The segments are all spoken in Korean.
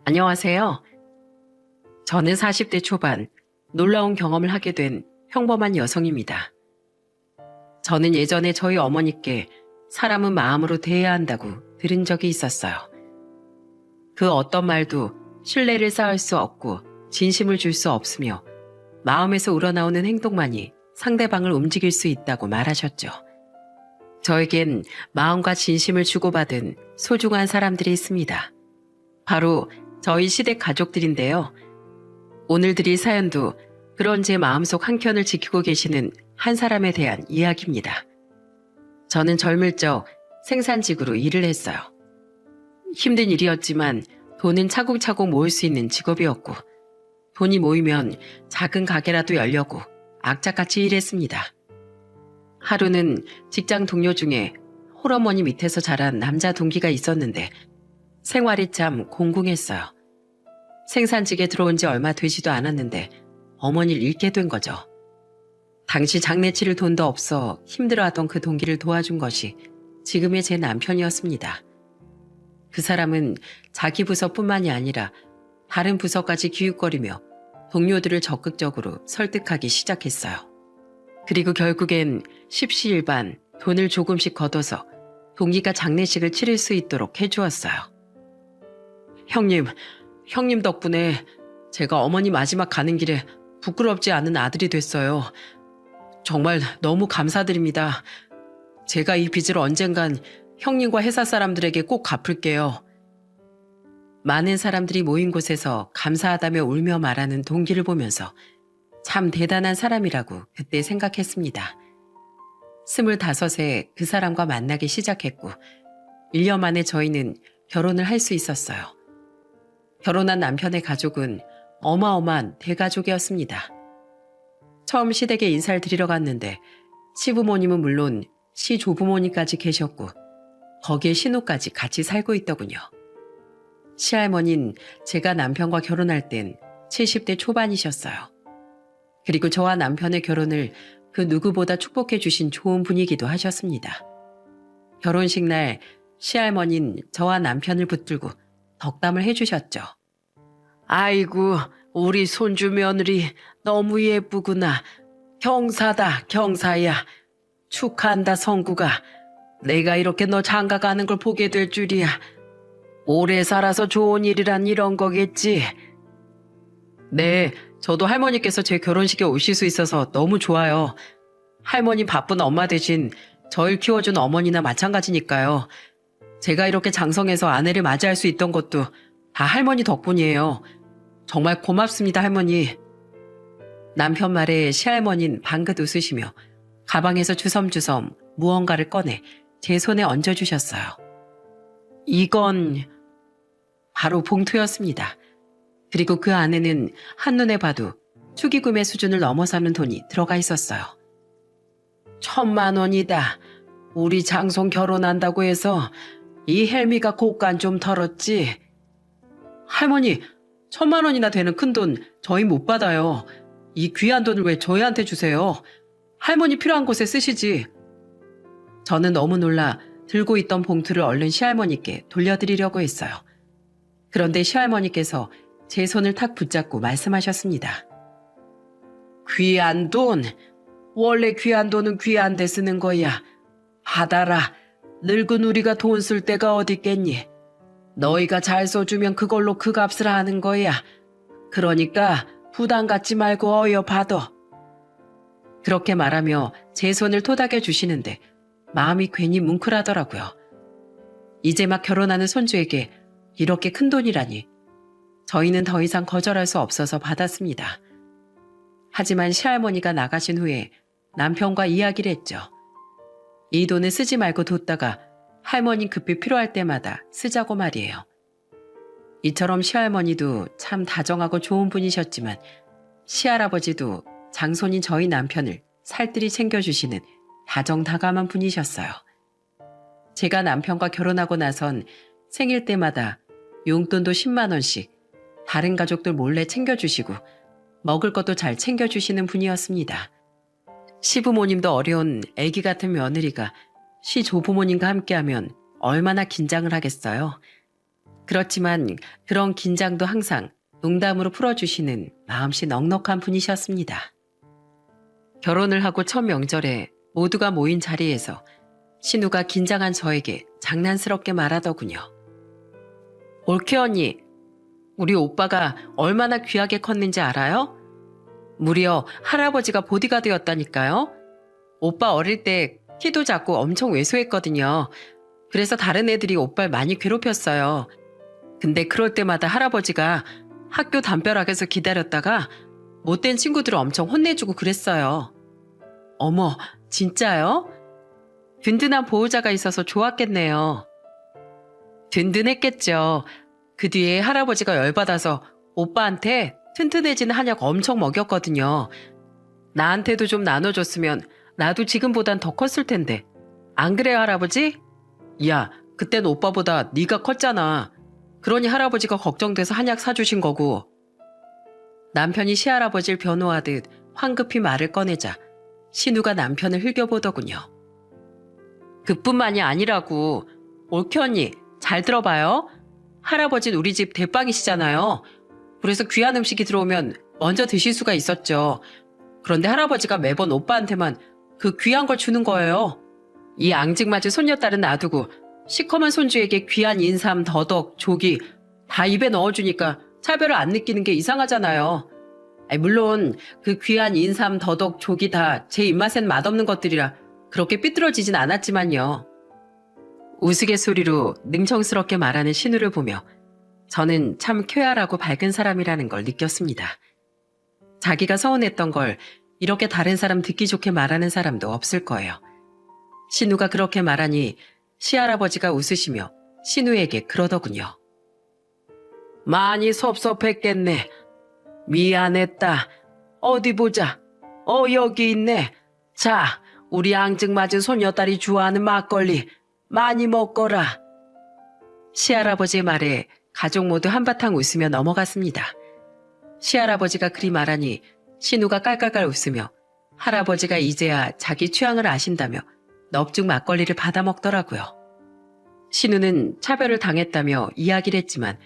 안녕하세요. 저는 40대 초반 놀라운 경험을 하게 된 평범한 여성입니다. 저는 예전에 저희 어머니께 사람은 마음으로 대해야 한다고 들은 적이 있었어요. 그 어떤 말도 신뢰를 쌓을 수 없고 진심을 줄 수 없으며 마음에서 우러나오는 행동만이 상대방을 움직일 수 있다고 말하셨죠. 저에겐 마음과 진심을 주고받은 소중한 사람들이 있습니다. 바로 저희 시댁 가족들인데요. 오늘 드릴 사연도 그런 제 마음속 한켠을 지키고 계시는 한 사람에 대한 이야기입니다. 저는 젊을 적 생산직으로 일을 했어요. 힘든 일이었지만 돈은 차곡차곡 모을 수 있는 직업이었고 돈이 모이면 작은 가게라도 열려고 악착같이 일했습니다. 하루는 직장 동료 중에 홀어머니 밑에서 자란 남자 동기가 있었는데 생활이 참 공공했어요. 생산직에 들어온 지 얼마 되지도 않았는데 어머니를 잃게 된 거죠. 당시 장례 치를 돈도 없어 힘들어하던 그 동기를 도와준 것이 지금의 제 남편이었습니다. 그 사람은 자기 부서뿐만이 아니라 다른 부서까지 기웃거리며 동료들을 적극적으로 설득하기 시작했어요. 그리고 결국엔 십시일반 돈을 조금씩 걷어서 동기가 장례식을 치를 수 있도록 해주었어요. 형님 덕분에 제가 어머니 마지막 가는 길에 부끄럽지 않은 아들이 됐어요. 정말 너무 감사드립니다. 제가 이 빚을 언젠간 형님과 회사 사람들에게 꼭 갚을게요. 많은 사람들이 모인 곳에서 감사하다며 울며 말하는 동기를 보면서 참 대단한 사람이라고 그때 생각했습니다. 25세 그 사람과 만나기 시작했고 1년 만에 저희는 결혼을 할 수 있었어요. 결혼한 남편의 가족은 어마어마한 대가족이었습니다. 처음 시댁에 인사를 드리러 갔는데 시부모님은 물론 시조부모님까지 계셨고 거기에 신우까지 같이 살고 있더군요. 시할머니는 제가 남편과 결혼할 땐 70대 초반이셨어요. 그리고 저와 남편의 결혼을 그 누구보다 축복해 주신 좋은 분이기도 하셨습니다. 결혼식 날 시할머니는 저와 남편을 붙들고 덕담을 해주셨죠. 아이고, 우리 손주 며느리 너무 예쁘구나. 경사다, 경사야. 축하한다, 성구가. 내가 이렇게 너 장가 가는 걸 보게 될 줄이야. 오래 살아서 좋은 일이란 이런 거겠지. 네, 저도 할머니께서 제 결혼식에 오실 수 있어서 너무 좋아요. 할머니 바쁜 엄마 대신 저를 키워준 어머니나 마찬가지니까요. 제가 이렇게 장성해서 아내를 맞이할 수 있던 것도 다 할머니 덕분이에요. 정말 고맙습니다, 할머니. 남편 말에 시할머니는 방긋 웃으시며 가방에서 주섬주섬 무언가를 꺼내 제 손에 얹어주셨어요. 이건 바로 봉투였습니다. 그리고 그 안에는 한눈에 봐도 축의금의 수준을 넘어서는 돈이 들어가 있었어요. 1,000만 원이다. 우리 장송 결혼한다고 해서 이 헬미가 고간 좀 털었지. 할머니, 1,000만 원이나 되는 큰 돈 저희 못 받아요. 이 귀한 돈을 왜 저희한테 주세요? 할머니 필요한 곳에 쓰시지. 저는 너무 놀라 들고 있던 봉투를 얼른 시할머니께 돌려드리려고 했어요. 그런데 시할머니께서 제 손을 탁 붙잡고 말씀하셨습니다. 귀한 돈? 원래 귀한 돈은 귀한 데 쓰는 거야. 받아라. 늙은 우리가 돈 쓸 데가 어딨겠니? 너희가 잘 써주면 그걸로 그 값을 하는 거야. 그러니까 부담 갖지 말고 어여 받아. 그렇게 말하며 제 손을 토닥여 주시는데 마음이 괜히 뭉클하더라고요. 이제 막 결혼하는 손주에게 이렇게 큰 돈이라니. 저희는 더 이상 거절할 수 없어서 받았습니다. 하지만 시할머니가 나가신 후에 남편과 이야기를 했죠. 이 돈을 쓰지 말고 뒀다가 할머니 급히 필요할 때마다 쓰자고 말이에요. 이처럼 시할머니도 참 다정하고 좋은 분이셨지만 시할아버지도 장손인 저희 남편을 살뜰히 챙겨주시는 다정다감한 분이셨어요. 제가 남편과 결혼하고 나선 생일 때마다 용돈도 10만 원씩 다른 가족들 몰래 챙겨주시고 먹을 것도 잘 챙겨주시는 분이었습니다. 시부모님도 어려운 아기 같은 며느리가 시조부모님과 함께하면 얼마나 긴장을 하겠어요. 그렇지만 그런 긴장도 항상 농담으로 풀어주시는 마음씨 넉넉한 분이셨습니다. 결혼을 하고 첫 명절에 모두가 모인 자리에서 신우가 긴장한 저에게 장난스럽게 말하더군요. 올케 언니, 우리 오빠가 얼마나 귀하게 컸는지 알아요? 무려 할아버지가 보디가드였다니까요. 오빠 어릴 때 키도 작고 엄청 왜소했거든요. 그래서 다른 애들이 오빠를 많이 괴롭혔어요. 근데 그럴 때마다 할아버지가 학교 담벼락에서 기다렸다가 못된 친구들을 엄청 혼내주고 그랬어요. 어머, 진짜요? 든든한 보호자가 있어서 좋았겠네요. 든든했겠죠. 그 뒤에 할아버지가 열받아서 오빠한테 튼튼해지는 한약 엄청 먹였거든요. 나한테도 좀 나눠줬으면 나도 지금보단 더 컸을 텐데. 안 그래요, 할아버지? 야, 그땐 오빠보다 네가 컸잖아. 그러니 할아버지가 걱정돼서 한약 사주신 거고. 남편이 시할아버지를 변호하듯 황급히 말을 꺼내자 신우가 남편을 흘겨보더군요. 그뿐만이 아니라고. 올케 언니, 잘 들어봐요. 할아버지는 우리 집 대빵이시잖아요. 그래서 귀한 음식이 들어오면 먼저 드실 수가 있었죠. 그런데 할아버지가 매번 오빠한테만 그 귀한 걸 주는 거예요. 이 앙증맞은 손녀딸은 놔두고 시커먼 손주에게 귀한 인삼, 더덕, 조기 다 입에 넣어주니까 차별을 안 느끼는 게 이상하잖아요. 물론 그 귀한 인삼, 더덕, 조기 다 제 입맛엔 맛없는 것들이라 그렇게 삐뚤어지진 않았지만요. 우스갯소리로 능청스럽게 말하는 신우를 보며 저는 참 쾌활하고 밝은 사람이라는 걸 느꼈습니다. 자기가 서운했던 걸 이렇게 다른 사람 듣기 좋게 말하는 사람도 없을 거예요. 신우가 그렇게 말하니 시할아버지가 웃으시며 신우에게 그러더군요. 많이 섭섭했겠네. 미안했다. 어디 보자. 여기 있네. 자, 우리 앙증맞은 손녀딸이 좋아하는 막걸리 많이 먹거라. 시할아버지의 말에 가족 모두 한바탕 웃으며 넘어갔습니다. 시할아버지가 그리 말하니 신우가 깔깔깔 웃으며 할아버지가 이제야 자기 취향을 아신다며 넙죽 막걸리를 받아 먹더라고요. 신우는 차별을 당했다며 이야기를 했지만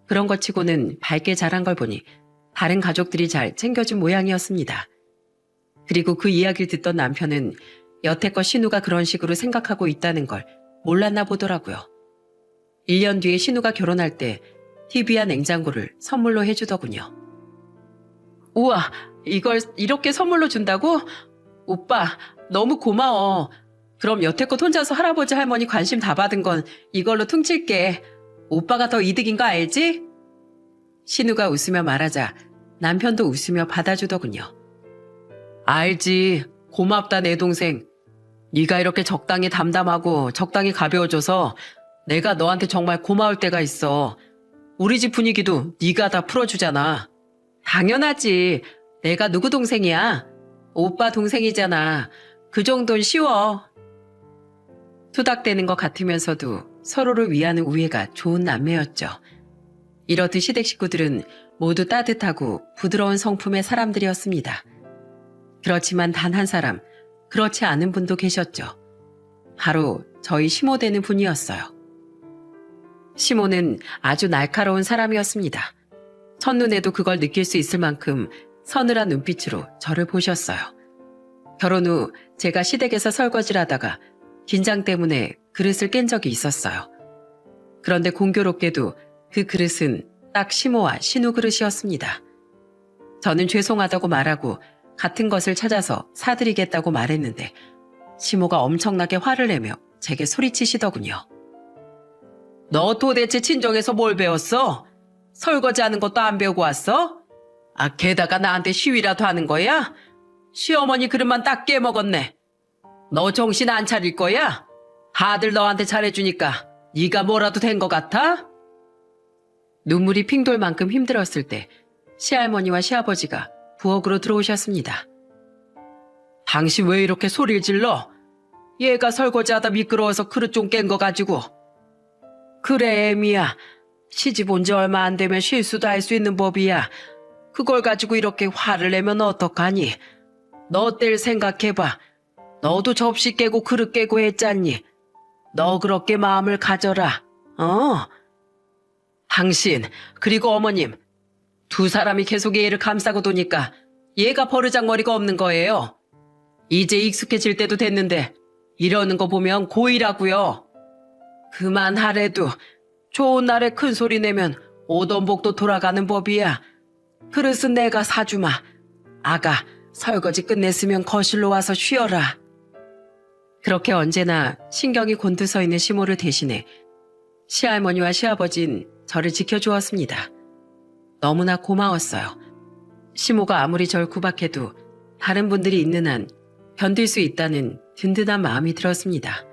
그런 것 치고는 밝게 자란 걸 보니 다른 가족들이 잘 챙겨준 모양이었습니다. 그리고 그 이야기를 듣던 남편은 여태껏 신우가 그런 식으로 생각하고 있다는 걸 몰랐나 보더라고요. 1년 뒤에 신우가 결혼할 때 TV와 냉장고를 선물로 해주더군요. 우와, 이걸 이렇게 선물로 준다고? 오빠, 너무 고마워. 그럼 여태껏 혼자서 할아버지 할머니 관심 다 받은 건 이걸로 퉁칠게. 오빠가 더 이득인 거 알지? 신우가 웃으며 말하자 남편도 웃으며 받아주더군요. 알지. 고맙다 내 동생. 네가 이렇게 적당히 담담하고 적당히 가벼워져서 내가 너한테 정말 고마울 때가 있어. 우리 집 분위기도 네가 다 풀어주잖아. 당연하지. 내가 누구 동생이야? 오빠 동생이잖아. 그 정도는 쉬워. 투닥대는 것 같으면서도 서로를 위하는 우애가 좋은 남매였죠. 이렇듯 시댁 식구들은 모두 따뜻하고 부드러운 성품의 사람들이었습니다. 그렇지만 단 한 사람, 그렇지 않은 분도 계셨죠. 바로 저희 시모 되는 분이었어요. 시모는 아주 날카로운 사람이었습니다. 첫눈에도 그걸 느낄 수 있을 만큼 서늘한 눈빛으로 저를 보셨어요. 결혼 후 제가 시댁에서 설거지를 하다가 긴장 때문에 그릇을 깬 적이 있었어요. 그런데 공교롭게도 그 그릇은 딱 시모와 신우 그릇이었습니다. 저는 죄송하다고 말하고 같은 것을 찾아서 사드리겠다고 말했는데 시모가 엄청나게 화를 내며 제게 소리치시더군요. 너 도대체 친정에서 뭘 배웠어? 설거지하는 것도 안 배우고 왔어? 게다가 나한테 시위라도 하는 거야? 시어머니 그릇만 딱 깨먹었네. 너 정신 안 차릴 거야? 다들 너한테 잘해주니까 네가 뭐라도 된 것 같아? 눈물이 핑 돌 만큼 힘들었을 때 시할머니와 시아버지가 부엌으로 들어오셨습니다. 당신 왜 이렇게 소리를 질러? 얘가 설거지하다 미끄러워서 그릇 좀 깬 거 가지고. 그래 애미야. 시집 온 지 얼마 안 되면 실수도 할 수 있는 법이야. 그걸 가지고 이렇게 화를 내면 어떡하니? 너 때를 생각해봐. 너도 접시 깨고 그릇 깨고 했잖니. 너 그렇게 마음을 가져라. 당신, 그리고 어머님, 두 사람이 계속 얘를 감싸고 도니까 얘가 버르장머리가 없는 거예요. 이제 익숙해질 때도 됐는데 이러는 거 보면 고의라고요. 그만하래도 좋은 날에 큰 소리 내면 오돈복도 돌아가는 법이야. 그릇은 내가 사주마. 아가, 설거지 끝냈으면 거실로 와서 쉬어라. 그렇게 언제나 신경이 곤두서 있는 시모를 대신해 시할머니와 시아버진 저를 지켜주었습니다. 너무나 고마웠어요. 시모가 아무리 절 구박해도 다른 분들이 있는 한 견딜 수 있다는 든든한 마음이 들었습니다.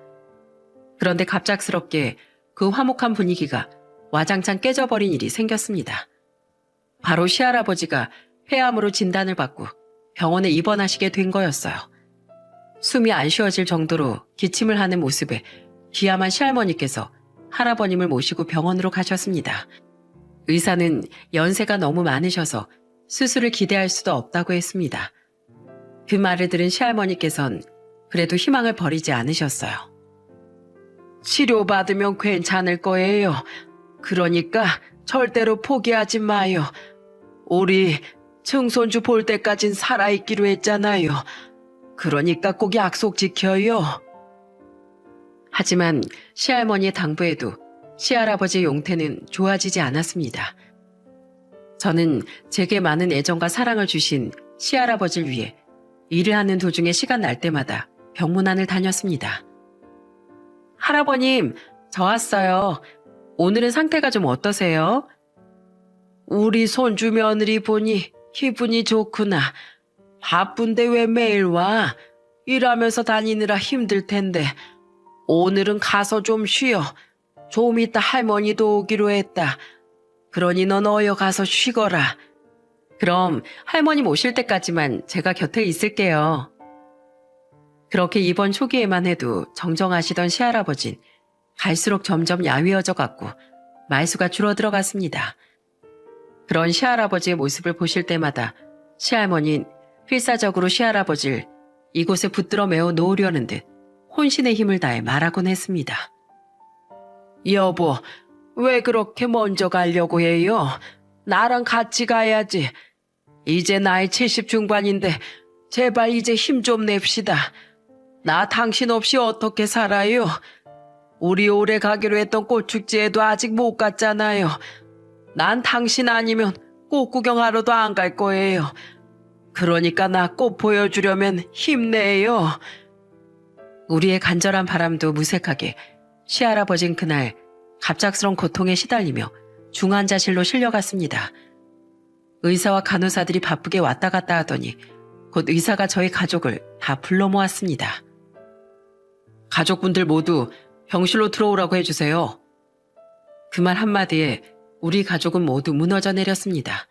그런데 갑작스럽게 그 화목한 분위기가 와장창 깨져버린 일이 생겼습니다. 바로 시할아버지가 폐암으로 진단을 받고 병원에 입원하시게 된 거였어요. 숨이 안 쉬어질 정도로 기침을 하는 모습에 기암한 시할머니께서 할아버님을 모시고 병원으로 가셨습니다. 의사는 연세가 너무 많으셔서 수술을 기대할 수도 없다고 했습니다. 그 말을 들은 시할머니께선 그래도 희망을 버리지 않으셨어요. 치료받으면 괜찮을 거예요. 그러니까 절대로 포기하지 마요. 우리 증손주 볼 때까진 살아있기로 했잖아요. 그러니까 꼭 약속 지켜요. 하지만 시할머니의 당부에도 시할아버지의 용태는 좋아지지 않았습니다. 저는 제게 많은 애정과 사랑을 주신 시할아버지를 위해 일을 하는 도중에 시간 날 때마다 병문안을 다녔습니다. 할아버님, 저 왔어요. 오늘은 상태가 좀 어떠세요? 우리 손주 며느리 보니 기분이 좋구나. 바쁜데 왜 매일 와? 일하면서 다니느라 힘들 텐데. 오늘은 가서 좀 쉬어. 좀 이따 할머니도 오기로 했다. 그러니 넌 어여 가서 쉬거라. 그럼 할머님 오실 때까지만 제가 곁에 있을게요. 그렇게 입원 초기에만 해도 정정하시던 시할아버진 갈수록 점점 야위어져 갔고 말수가 줄어들어갔습니다. 그런 시할아버지의 모습을 보실 때마다 시할머니는 필사적으로 시할아버지를 이곳에 붙들어 메워 놓으려는 듯 혼신의 힘을 다해 말하곤 했습니다. 여보, 왜 그렇게 먼저 가려고 해요? 나랑 같이 가야지. 이제 나이 70 중반인데 제발 이제 힘 좀 냅시다. 나 당신 없이 어떻게 살아요? 우리 올해 가기로 했던 꽃축제에도 아직 못 갔잖아요. 난 당신 아니면 꽃 구경하러도 안 갈 거예요. 그러니까 나 꽃 보여주려면 힘내요. 우리의 간절한 바람도 무색하게 시할아버진 그날 갑작스런 고통에 시달리며 중환자실로 실려갔습니다. 의사와 간호사들이 바쁘게 왔다 갔다 하더니 곧 의사가 저희 가족을 다 불러 모았습니다. 가족분들 모두 병실로 들어오라고 해주세요. 그 말 한마디에 우리 가족은 모두 무너져 내렸습니다.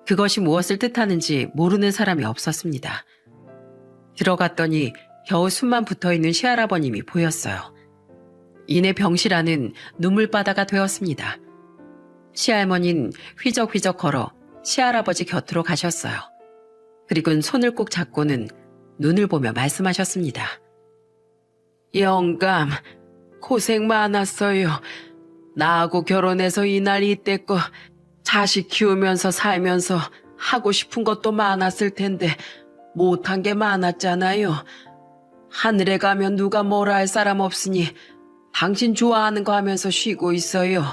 그것이 무엇을 뜻하는지 모르는 사람이 없었습니다. 들어갔더니 겨우 숨만 붙어있는 시할아버님이 보였어요. 이내 병실 안은 눈물바다가 되었습니다. 시할머니는 휘적휘적 걸어 시할아버지 곁으로 가셨어요. 그리고는 손을 꼭 잡고는 눈을 보며 말씀하셨습니다. 영감, 고생 많았어요. 나하고 결혼해서 이날 이때껏 자식 키우면서 살면서 하고 싶은 것도 많았을 텐데 못한 게 많았잖아요. 하늘에 가면 누가 뭐라 할 사람 없으니 당신 좋아하는 거 하면서 쉬고 있어요.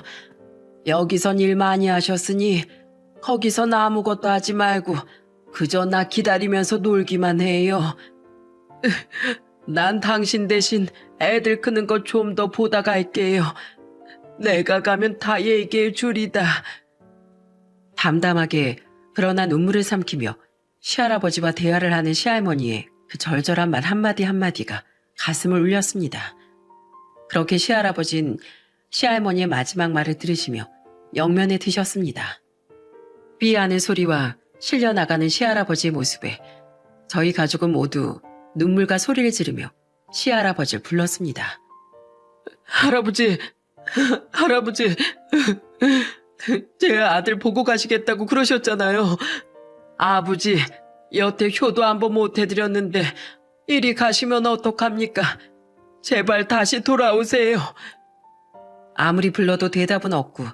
여기선 일 많이 하셨으니 거기선 아무것도 하지 말고 그저 나 기다리면서 놀기만 해요. 난 당신 대신 애들 크는 거 좀 더 보다 갈게요. 내가 가면 다 얘기해 주리다. 담담하게 그러나 눈물을 삼키며 시할아버지와 대화를 하는 시할머니의 그 절절한 말 한마디 한마디가 가슴을 울렸습니다. 그렇게 시할아버진 시할머니의 마지막 말을 들으시며 영면에 드셨습니다. 삐하는 소리와 실려나가는 시할아버지의 모습에 저희 가족은 모두 눈물과 소리를 지르며 시할아버지를 불렀습니다. 할아버지, 할아버지, 제 아들 보고 가시겠다고 그러셨잖아요. 아버지, 여태 효도 한번 못 해드렸는데 이리 가시면 어떡합니까? 제발 다시 돌아오세요. 아무리 불러도 대답은 없고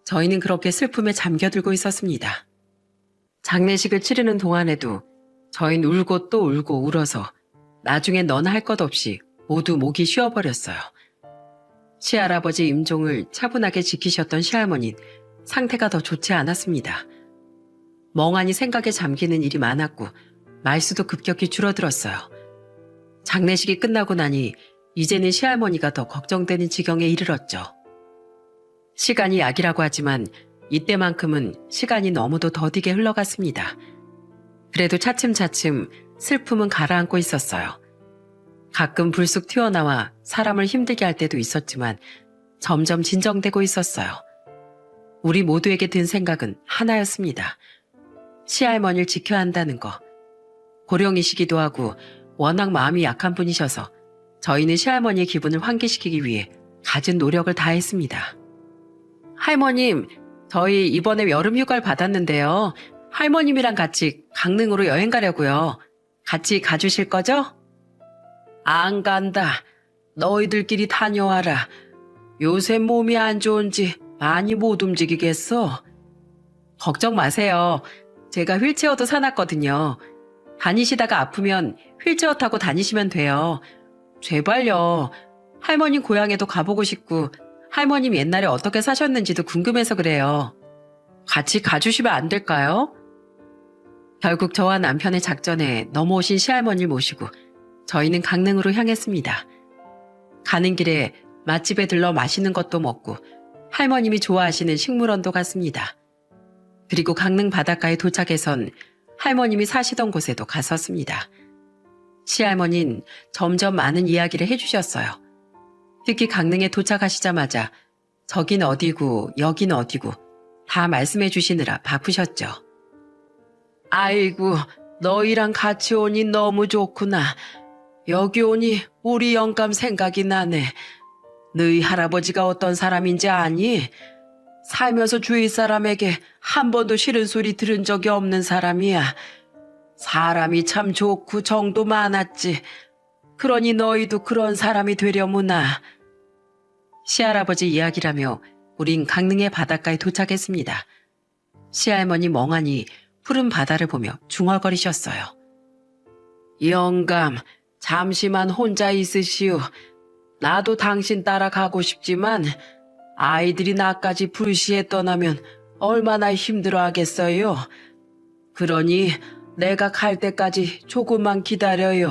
저희는 그렇게 슬픔에 잠겨들고 있었습니다. 장례식을 치르는 동안에도 저희는 울고 또 울고 울어서 나중엔 너나 할 것 없이 모두 목이 쉬어버렸어요. 시할아버지 임종을 차분하게 지키셨던 시할머니는 상태가 더 좋지 않았습니다. 멍하니 생각에 잠기는 일이 많았고 말수도 급격히 줄어들었어요. 장례식이 끝나고 나니 이제는 시할머니가 더 걱정되는 지경에 이르렀죠. 시간이 약이라고 하지만 이때만큼은 시간이 너무도 더디게 흘러갔습니다. 그래도 차츰차츰 슬픔은 가라앉고 있었어요. 가끔 불쑥 튀어나와 사람을 힘들게 할 때도 있었지만 점점 진정되고 있었어요. 우리 모두에게 든 생각은 하나였습니다. 시할머니를 지켜야 한다는 거. 고령이시기도 하고 워낙 마음이 약한 분이셔서 저희는 시할머니의 기분을 환기시키기 위해 갖은 노력을 다했습니다. 할머님, 저희 이번에 여름 휴가를 받았는데요. 할머님이랑 같이 강릉으로 여행 가려고요. 같이 가주실 거죠? 안 간다. 너희들끼리 다녀와라. 요새 몸이 안 좋은지 많이 못 움직이겠어. 걱정 마세요. 제가 휠체어도 사놨거든요. 다니시다가 아프면 휠체어 타고 다니시면 돼요. 제발요. 할머님 고향에도 가보고 싶고 할머님 옛날에 어떻게 사셨는지도 궁금해서 그래요. 같이 가주시면 안 될까요? 결국 저와 남편의 작전에 넘어오신 시할머니를 모시고 저희는 강릉으로 향했습니다. 가는 길에 맛집에 들러 맛있는 것도 먹고 할머님이 좋아하시는 식물원도 갔습니다. 그리고 강릉 바닷가에 도착해선 할머님이 사시던 곳에도 갔었습니다. 시할머니는 점점 많은 이야기를 해주셨어요. 특히 강릉에 도착하시자마자 저긴 어디고 여긴 어디고 다 말씀해 주시느라 바쁘셨죠. 아이고, 너희랑 같이 오니 너무 좋구나. 여기 오니 우리 영감 생각이 나네. 너희 할아버지가 어떤 사람인지 아니? 살면서 주위 사람에게 한 번도 싫은 소리 들은 적이 없는 사람이야. 사람이 참 좋고 정도 많았지. 그러니 너희도 그런 사람이 되려무나. 시할아버지 이야기라며 우린 강릉의 바닷가에 도착했습니다. 시할머니 멍하니 푸른 바다를 보며 중얼거리셨어요. 영감, 잠시만 혼자 있으시오. 나도 당신 따라 가고 싶지만 아이들이 나까지 불시에 떠나면 얼마나 힘들어하겠어요. 그러니 내가 갈 때까지 조금만 기다려요.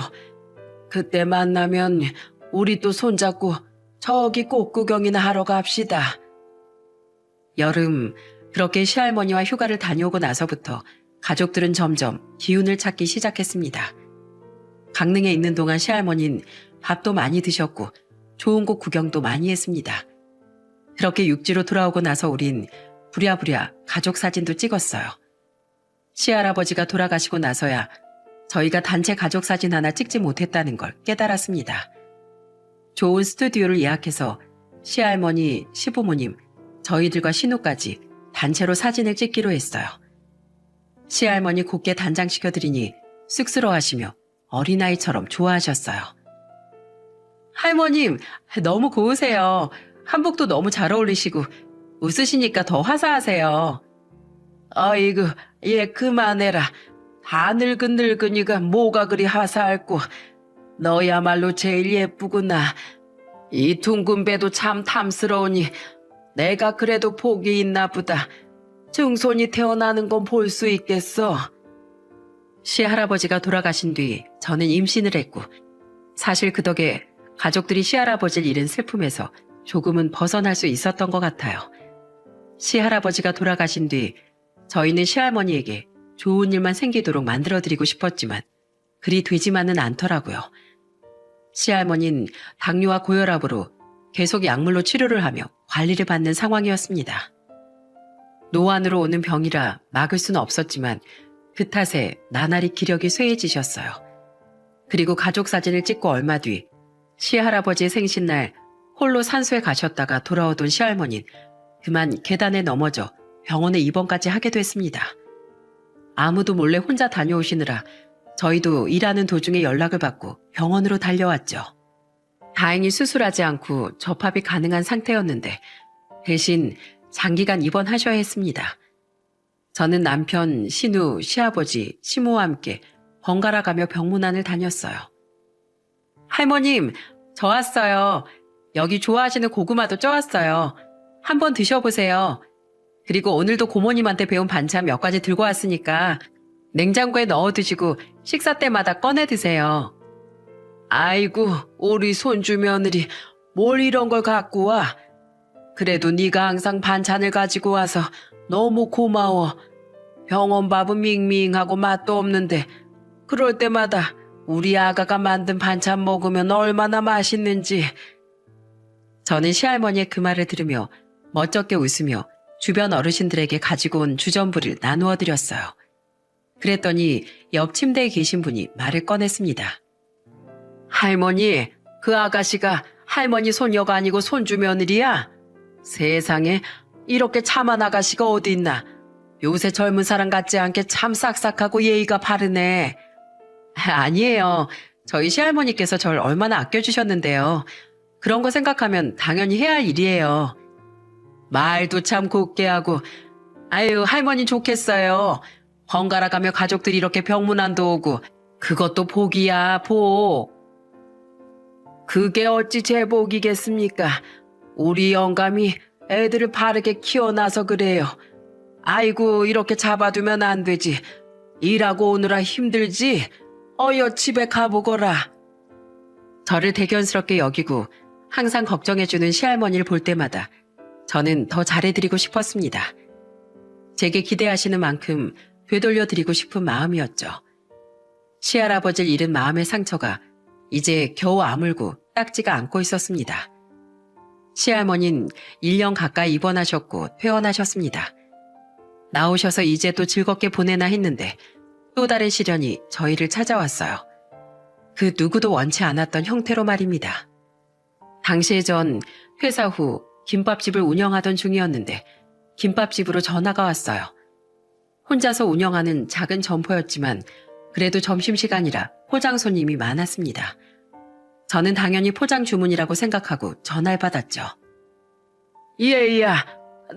그때 만나면 우리 또 손잡고 저기 꽃구경이나 하러 갑시다. 여름, 그렇게 시할머니와 휴가를 다녀오고 나서부터 가족들은 점점 기운을 찾기 시작했습니다. 강릉에 있는 동안 시할머니는 밥도 많이 드셨고 좋은 곳 구경도 많이 했습니다. 그렇게 육지로 돌아오고 나서 우린 부랴부랴 가족 사진도 찍었어요. 시할아버지가 돌아가시고 나서야 저희가 단체 가족 사진 하나 찍지 못했다는 걸 깨달았습니다. 좋은 스튜디오를 예약해서 시할머니, 시부모님, 저희들과 신우까지 단체로 사진을 찍기로 했어요. 시할머니 곱게 단장시켜드리니 쑥스러워하시며 어린아이처럼 좋아하셨어요. 할머님, 너무 고우세요. 한복도 너무 잘 어울리시고 웃으시니까 더 화사하세요. 아이고, 얘 그만해라. 다 늙은 늙은이가 뭐가 그리 화사할꼬. 너야말로 제일 예쁘구나. 이 둥근 배도 참 탐스러우니 내가 그래도 복이 있나 보다. 증손이 태어나는 건 볼 수 있겠어. 시할아버지가 돌아가신 뒤 저는 임신을 했고 사실 그 덕에 가족들이 시할아버지를 잃은 슬픔에서 조금은 벗어날 수 있었던 것 같아요. 시할아버지가 돌아가신 뒤 저희는 시할머니에게 좋은 일만 생기도록 만들어드리고 싶었지만 그리 되지만은 않더라고요. 시할머니는 당뇨와 고혈압으로 계속 약물로 치료를 하며 관리를 받는 상황이었습니다. 노안으로 오는 병이라 막을 수는 없었지만 그 탓에 나날이 기력이 쇠해지셨어요. 그리고 가족 사진을 찍고 얼마 뒤 시할아버지의 생신날 홀로 산소에 가셨다가 돌아오던 시할머니는 그만 계단에 넘어져 병원에 입원까지 하게 됐습니다. 아무도 몰래 혼자 다녀오시느라 저희도 일하는 도중에 연락을 받고 병원으로 달려왔죠. 다행히 수술하지 않고 접합이 가능한 상태였는데 대신 장기간 입원하셔야 했습니다. 저는 남편, 신우, 시아버지, 시모와 함께 번갈아 가며 병문안을 다녔어요. 할머님, 저 왔어요. 여기 좋아하시는 고구마도 쪄왔어요. 한번 드셔보세요. 그리고 오늘도 고모님한테 배운 반찬 몇 가지 들고 왔으니까 냉장고에 넣어 두시고 식사 때마다 꺼내 드세요. 아이고, 우리 손주 며느리 뭘 이런 걸 갖고 와. 그래도 네가 항상 반찬을 가지고 와서 너무 고마워. 병원 밥은 밍밍하고 맛도 없는데 그럴 때마다 우리 아가가 만든 반찬 먹으면 얼마나 맛있는지. 저는 시할머니의 그 말을 들으며 멋쩍게 웃으며 주변 어르신들에게 가지고 온 주전부리를 나누어 드렸어요. 그랬더니 옆 침대에 계신 분이 말을 꺼냈습니다. 할머니, 그 아가씨가 할머니 손녀가 아니고 손주 며느리야? 세상에 이렇게 참한 아가씨가 어디 있나. 요새 젊은 사람 같지 않게 참 싹싹하고 예의가 바르네. 아니에요. 저희 시할머니께서 절 얼마나 아껴주셨는데요. 그런 거 생각하면 당연히 해야 할 일이에요. 말도 참 곱게 하고. 아유, 할머니 좋겠어요. 번갈아 가며 가족들이 이렇게 병문안도 오고 그것도 복이야, 복. 그게 어찌 제 복이겠습니까? 우리 영감이 애들을 바르게 키워놔서 그래요. 아이고, 이렇게 잡아두면 안 되지. 일하고 오느라 힘들지? 어여 집에 가보거라. 저를 대견스럽게 여기고 항상 걱정해주는 시할머니를 볼 때마다 저는 더 잘해드리고 싶었습니다. 제게 기대하시는 만큼 되돌려드리고 싶은 마음이었죠. 시할아버지를 잃은 마음의 상처가 이제 겨우 아물고 딱지가 않고 있었습니다. 시할머니는 1년 가까이 입원하셨고 퇴원하셨습니다. 나오셔서 이제 또 즐겁게 보내나 했는데 또 다른 시련이 저희를 찾아왔어요. 그 누구도 원치 않았던 형태로 말입니다. 당시에 전 회사 후 김밥집을 운영하던 중이었는데 김밥집으로 전화가 왔어요. 혼자서 운영하는 작은 점포였지만 그래도 점심시간이라 포장 손님이 많았습니다. 저는 당연히 포장 주문이라고 생각하고 전화를 받았죠. 얘야,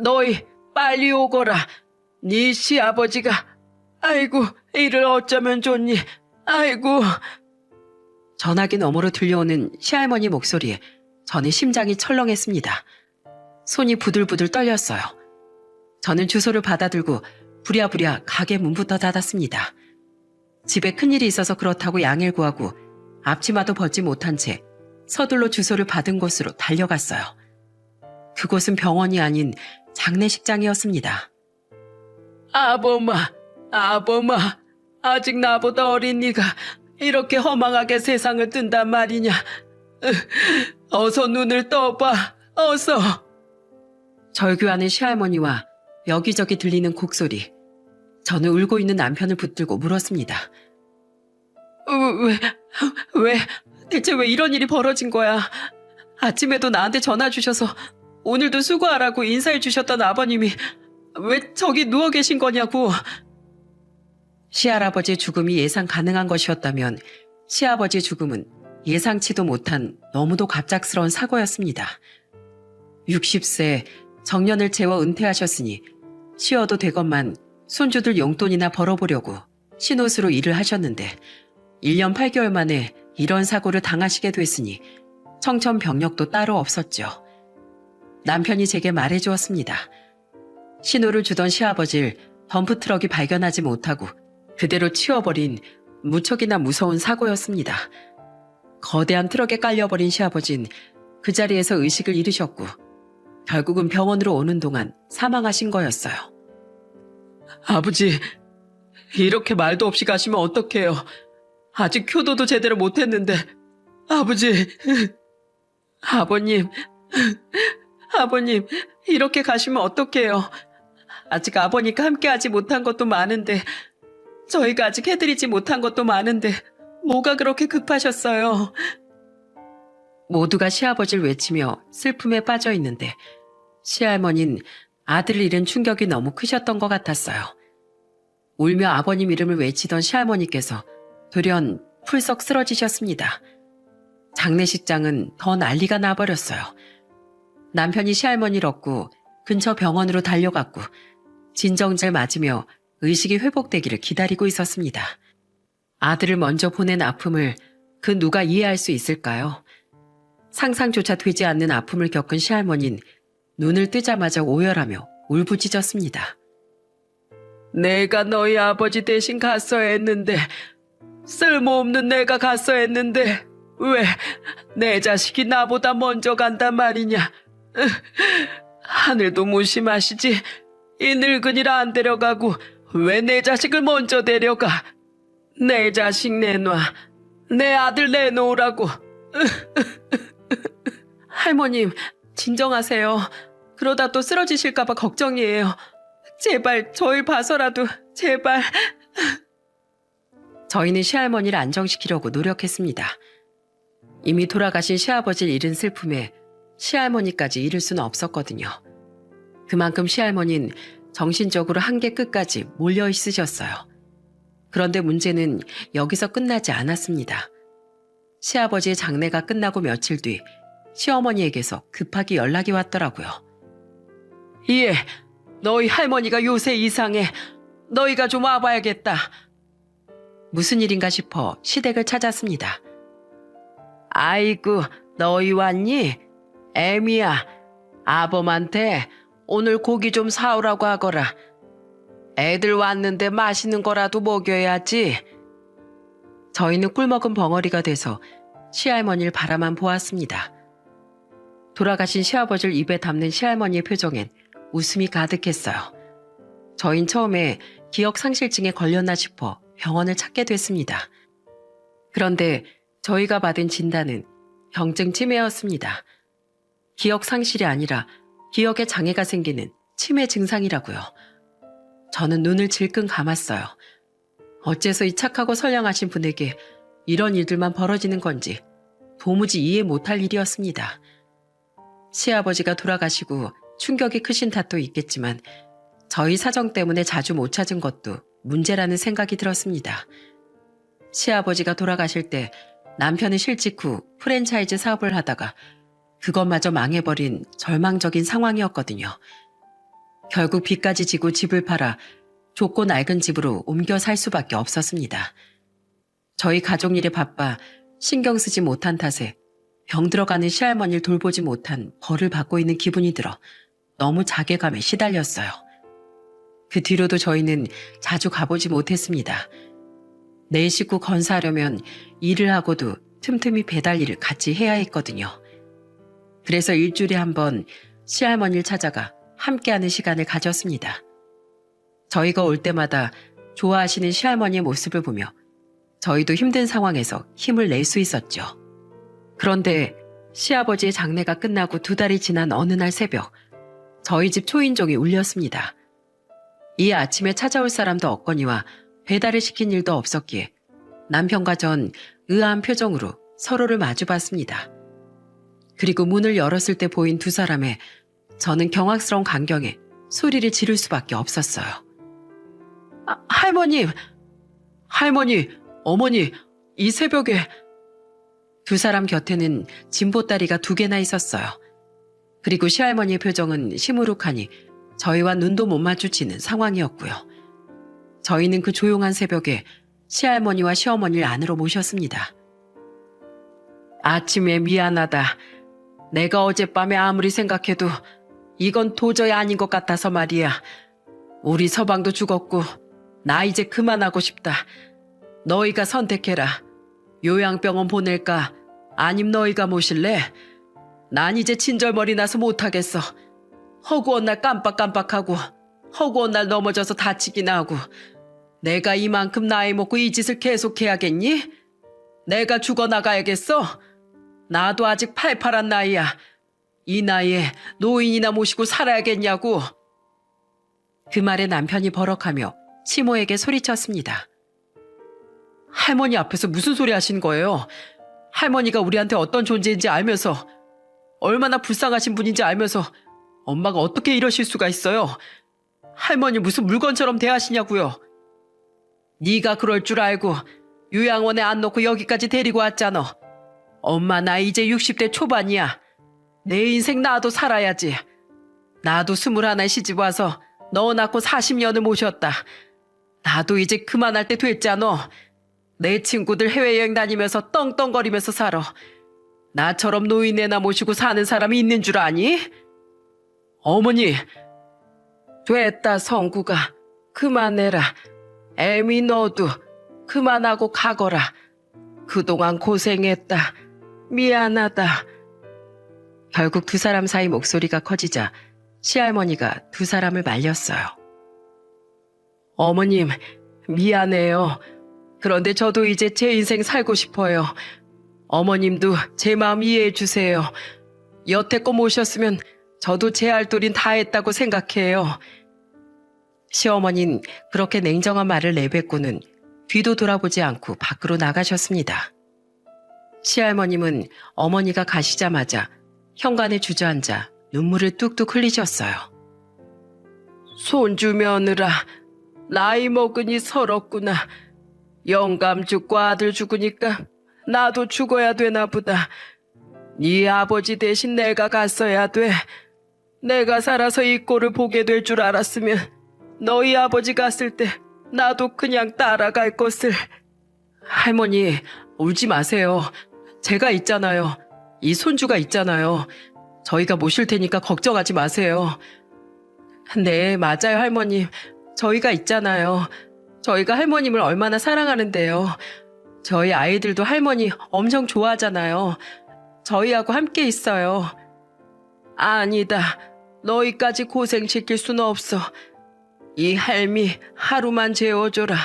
너희 빨리 오거라. 네 시아버지가 아이고 이를 어쩌면 좋니. 아이고. 전화기 너머로 들려오는 시할머니 목소리에 저는 심장이 철렁했습니다. 손이 부들부들 떨렸어요. 저는 주소를 받아들고 부랴부랴 가게 문부터 닫았습니다. 집에 큰일이 있어서 그렇다고 양해를 구하고 앞치마도 벗지 못한 채 서둘러 주소를 받은 곳으로 달려갔어요. 그곳은 병원이 아닌 장례식장이었습니다. 아범아, 아직 나보다 어린 네가 이렇게 허망하게 세상을 뜬단 말이냐. 어서 눈을 떠봐, 어서. 절규하는 시할머니와 여기저기 들리는 곡소리. 저는 울고 있는 남편을 붙들고 물었습니다. 대체 왜 이런 일이 벌어진 거야? 아침에도 나한테 전화 주셔서 오늘도 수고하라고 인사해 주셨던 아버님이 왜 저기 누워 계신 거냐고. 시할아버지의 죽음이 예상 가능한 것이었다면 시아버지의 죽음은 예상치도 못한 너무도 갑작스러운 사고였습니다. 60세 정년을 채워 은퇴하셨으니 쉬어도 되건만 손주들 용돈이나 벌어보려고 신옷으로 일을 하셨는데 1년 8개월 만에 이런 사고를 당하시게 됐으니 청천벽력도 따로 없었죠. 남편이 제게 말해주었습니다. 신호를 주던 시아버지를 덤프트럭이 발견하지 못하고 그대로 치워버린 무척이나 무서운 사고였습니다. 거대한 트럭에 깔려버린 시아버지는 그 자리에서 의식을 잃으셨고 결국은 병원으로 오는 동안 사망하신 거였어요. 아버지, 이렇게 말도 없이 가시면 어떡해요. 아직 효도도 제대로 못했는데. 아버지, 아버님, 이렇게 가시면 어떡해요. 아직 아버님과 함께하지 못한 것도 많은데, 저희가 아직 해드리지 못한 것도 많은데 뭐가 그렇게 급하셨어요. 모두가 시아버지를 외치며 슬픔에 빠져 있는데 시할머니는 아들을 잃은 충격이 너무 크셨던 것 같았어요. 울며 아버님 이름을 외치던 시할머니께서 돌연 풀썩 쓰러지셨습니다. 장례식장은 더 난리가 나버렸어요. 남편이 시할머니를 얻고 근처 병원으로 달려갔고 진정제를 맞으며 의식이 회복되기를 기다리고 있었습니다. 아들을 먼저 보낸 아픔을 그 누가 이해할 수 있을까요? 상상조차 되지 않는 아픔을 겪은 시할머니는 눈을 뜨자마자 오열하며 울부짖었습니다. 내가 너희 아버지 대신 갔어야 했는데, 쓸모없는 내가 갔어야 했는데 왜 내 자식이 나보다 먼저 간단 말이냐. 하늘도 무심하시지. 이 늙은이라 안 데려가고 왜 내 자식을 먼저 데려가. 내 자식 내놔. 내 아들 내놓으라고. 할머님, 진정하세요. 그러다 또 쓰러지실까봐 걱정이에요. 제발 저희 봐서라도 제발. 저희는 시할머니를 안정시키려고 노력했습니다. 이미 돌아가신 시아버지를 잃은 슬픔에 시할머니까지 잃을 수는 없었거든요. 그만큼 시할머니는 정신적으로 한계 끝까지 몰려 있으셨어요. 그런데 문제는 여기서 끝나지 않았습니다. 시아버지의 장례가 끝나고 며칠 뒤 시어머니에게서 급하게 연락이 왔더라고요. 예, 너희 할머니가 요새 이상해. 너희가 좀 와봐야겠다. 무슨 일인가 싶어 시댁을 찾았습니다. 아이고, 너희 왔니? 애미야, 아범한테 오늘 고기 좀 사오라고 하거라. 애들 왔는데 맛있는 거라도 먹여야지. 저희는 꿀먹은 벙어리가 돼서 시할머니를 바라만 보았습니다. 돌아가신 시아버지를 입에 담는 시할머니의 표정엔 웃음이 가득했어요. 저희는 처음에 기억상실증에 걸렸나 싶어 병원을 찾게 됐습니다. 그런데 저희가 받은 진단은 경증 치매였습니다. 기억상실이 아니라 기억에 장애가 생기는 치매 증상이라고요. 저는 눈을 질끈 감았어요. 어째서 이 착하고 선량하신 분에게 이런 일들만 벌어지는 건지 도무지 이해 못할 일이었습니다. 시아버지가 돌아가시고 충격이 크신 탓도 있겠지만 저희 사정 때문에 자주 못 찾은 것도 문제라는 생각이 들었습니다. 시아버지가 돌아가실 때 남편은 실직 후 프랜차이즈 사업을 하다가 그것마저 망해버린 절망적인 상황이었거든요. 결국 빚까지 지고 집을 팔아 좁고 낡은 집으로 옮겨 살 수밖에 없었습니다. 저희 가족 일에 바빠 신경 쓰지 못한 탓에 병 들어가는 시할머니를 돌보지 못한 벌을 받고 있는 기분이 들어 너무 자괴감에 시달렸어요. 그 뒤로도 저희는 자주 가보지 못했습니다. 내 식구 건사하려면 일을 하고도 틈틈이 배달 일을 같이 해야 했거든요. 그래서 일주일에 한 번 시할머니를 찾아가 함께하는 시간을 가졌습니다. 저희가 올 때마다 좋아하시는 시할머니의 모습을 보며 저희도 힘든 상황에서 힘을 낼 수 있었죠. 그런데 시아버지의 장례가 끝나고 2달이 지난 어느 날 새벽, 저희 집 초인종이 울렸습니다. 이 아침에 찾아올 사람도 없거니와 배달을 시킨 일도 없었기에 남편과 전 의아한 표정으로 서로를 마주봤습니다. 그리고 문을 열었을 때 보인 두 사람에 저는 경악스러운 광경에 소리를 지를 수밖에 없었어요. 할머님! 할머니! 어머니! 이 새벽에! 두 사람 곁에는 진보다리가 2개나 있었어요. 그리고 시할머니의 표정은 시무룩하니 저희와 눈도 못 마주치는 상황이었고요. 저희는 그 조용한 새벽에 시할머니와 시어머니를 안으로 모셨습니다. 아침에 미안하다. 내가 어젯밤에 아무리 생각해도 이건 도저히 아닌 것 같아서 말이야. 우리 서방도 죽었고 나 이제 그만하고 싶다. 너희가 선택해라. 요양병원 보낼까? 아님 너희가 모실래? 난 이제 친절머리 나서 못하겠어. 허구한 날 깜빡깜빡하고 허구한 날 넘어져서 다치기나 하고 내가 이만큼 나이 먹고 이 짓을 계속해야겠니? 내가 죽어나가야겠어? 나도 아직 팔팔한 나이야. 이 나이에 노인이나 모시고 살아야겠냐고. 그 말에 남편이 버럭하며 시모에게 소리쳤습니다. 할머니 앞에서 무슨 소리 하신 거예요? 할머니가 우리한테 어떤 존재인지 알면서 얼마나 불쌍하신 분인지 알면서 엄마가 어떻게 이러실 수가 있어요? 할머니 무슨 물건처럼 대하시냐고요. 네가 그럴 줄 알고 요양원에 안 놓고 여기까지 데리고 왔잖아. 엄마 나 이제 60대 초반이야. 내 인생 나도 살아야지. 나도 21 시집와서 너 낳고 40년을 모셨다. 나도 이제 그만할 때 됐잖아. 내 친구들 해외여행 다니면서 떵떵거리면서 살아. 나처럼 노인네나 모시고 사는 사람이 있는 줄 아니? 어머니, 됐다 성구가. 그만해라. 애미 너도 그만하고 가거라. 그동안 고생했다. 미안하다. 결국 두 사람 사이 목소리가 커지자 시할머니가 두 사람을 말렸어요. 어머님, 미안해요. 그런데 저도 이제 제 인생 살고 싶어요. 어머님도 제 마음 이해해 주세요. 여태껏 모셨으면 저도 제 할 도린 다 했다고 생각해요. 시어머니는 그렇게 냉정한 말을 내뱉고는 뒤도 돌아보지 않고 밖으로 나가셨습니다. 시할머님은 어머니가 가시자마자 현관에 주저앉아 눈물을 뚝뚝 흘리셨어요. 손주 며느라, 나이 먹으니 서럽구나. 영감 죽고 아들 죽으니까 나도 죽어야 되나 보다. 네 아버지 대신 내가 갔어야 돼. 내가 살아서 이 꼴을 보게 될 줄 알았으면 너희 아버지 갔을 때 나도 그냥 따라갈 것을. 할머니, 울지 마세요. 제가 있잖아요. 이 손주가 있잖아요. 저희가 모실 테니까 걱정하지 마세요. 네, 맞아요, 할머님. 저희가 있잖아요. 저희가 할머님을 얼마나 사랑하는데요. 저희 아이들도 할머니 엄청 좋아하잖아요. 저희하고 함께 있어요. 아니다. 너희까지 고생시킬 수는 없어. 이 할미 하루만 재워줘라.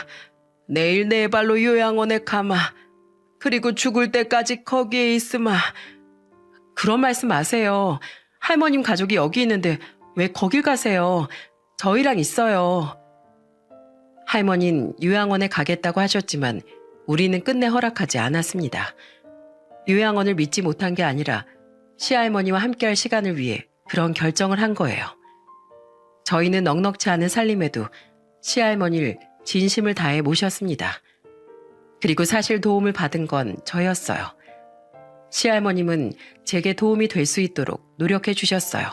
내일 내 발로 요양원에 가마. 그리고 죽을 때까지 거기에 있으마. 그런 말씀 마세요. 할머님 가족이 여기 있는데 왜 거길 가세요? 저희랑 있어요. 할머니는 요양원에 가겠다고 하셨지만 우리는 끝내 허락하지 않았습니다. 요양원을 믿지 못한 게 아니라 시할머니와 함께할 시간을 위해 그런 결정을 한 거예요. 저희는 넉넉치 않은 살림에도 시할머니를 진심을 다해 모셨습니다. 그리고 사실 도움을 받은 건 저였어요. 시할머님은 제게 도움이 될 수 있도록 노력해 주셨어요.